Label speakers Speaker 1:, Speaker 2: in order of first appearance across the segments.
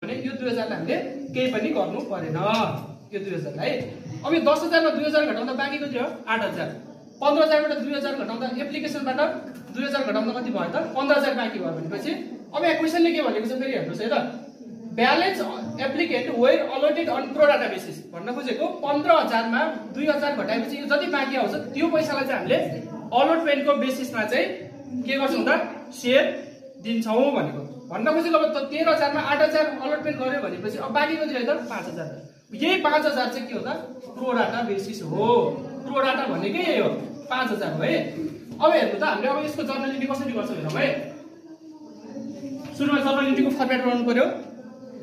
Speaker 1: भने यो 2000 लाई हामीले केही पनि गर्नु परेन यो 2000 लाई। अब यो 10000 मा 2000 घटाउँदा बाँकीको के हो 8000। 15000 बाट 2000 घटाउँदा एप्लिकेसनबाट 2000 घटाउँदा कति भयो त 15000 बाँकी भयो भनेपछि अब यहाँ क्वेशनले के भनेको छ फेरि हेर्नुस् है त। Balance applicant were allotted on pro rata basis भन्न खोजेको 15000 मा 2000 घटाएपछि यो जति बाँकी आउँछ त्यो पैसालाई चाहिँ हामीले अलॉटमेन्टको बेसिसमा चाहिँ के गर्छौं त शेयर दिन्छौं भनेको। भन्न खोजेको अब 13000 मा 8000 अलॉटमेन्ट गर्यो भनेपछि अब बाँकी कति रह्यो त 5000। यही 5000 चाहिँ के हो त प्रो डाटा बेसिस हो। प्रो डाटा भनेकै यही हो 5000 हो है। अब हेर्नु त हामीले अब यसको जर्नल एन्ट्री कसरी गर्छौं हेरौँ है। सुरुमा जर्नल एन्ट्रीको फर्मेट बनाउनु पर्यो।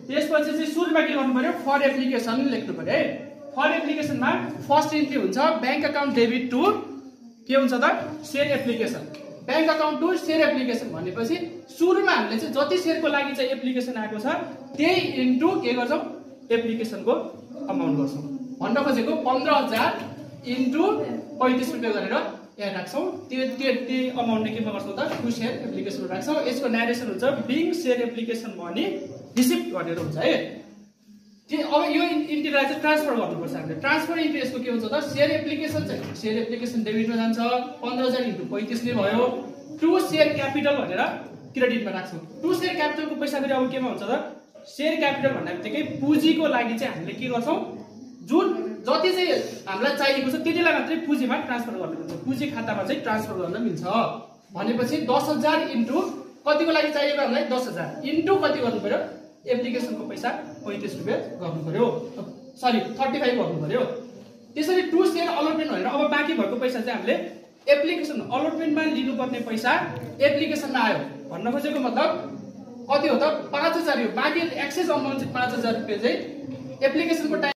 Speaker 1: त्यसपछि चाहिँ सुरुमा के गर्नु पर्यो फर एप्लिकेसन लेख्नु पर्यो है। फर एप्लिकेसनमा फर्स्ट एन्ट्री हुन्छ बैंक अकाउन्ट डेबिट टु के हुन्छ त share application. Bank account to share application भनेपछि सुरुमा हामीले चाहिँ जति शेयरको लागि चाहिँ एप्लिकेसन आएको छ त्यही इन्टु के गर्छौं एप्लिकेसनको अमाउन्ट गर्छौं। भन्न खोजेको 15000 इन्टु 35 रुपैयाँ गरेर यहाँ राख्छौं। त्यो अमाउन्टले केमा गर्छौं त टु शेयर एप्लिकेसनमा राख्छौं। यसको न्यारेसन हुन्छ being share application money receipt गरेर हुन्छ है। अब यो इन्ट्रीलाई चाहिँ ट्रान्सफर गर्नुपर्छ हामीले। ट्रान्सफर इन्ट्री यसको के हुन्छ त शेयर एप्लिकेसन चाहिँ शेयर एप्लिकेसन डेबिटमा जान्छ 15000 इन्टु 35 नै भयो। टु शेयर क्यापिटल भनेर क्रेडिटमा राख्छौं। टु शेयर क्यापिटलको पैसा फेरि अब केमा हुन्छ त शेयर क्यापिटल भन्ने बित्तिकै पुँजीको लागि चाहिँ हामीले के गर्छौं जुन जति चाहिँ हामीलाई चाहिएको छ त्यतिलाई मात्रै पुँजीमा ट्रान्सफर गर्न मिल्छ। पुँजी खातामा चाहिँ ट्रान्सफर गर्न मिल्छ भनेपछि 10000 इन्टु कतिको लागि चाहिएको हामीलाई 10000 इन्टु कति गर्नु पर्यो एप्लिकेसनको पैसा 35 रुपैयाँ गर्नु पर्यो सरी 35 गर्नु पर्यो। त्यसरी टु शेयर अलॉटमेन्ट भनेर अब बाँकी भएको पैसा चाहिँ हामीले एप्लिकेसन अलॉटमेन्टमा लिनुपर्ने पैसा एप्लिकेसनमा आयो। भन्न खोजेको मतलब कति हो त 5000 यो बाँकी एक्सेस अमाउन्ट चाहिँ 5000 रुपैयाँ चाहिँ एप्लिकेसनको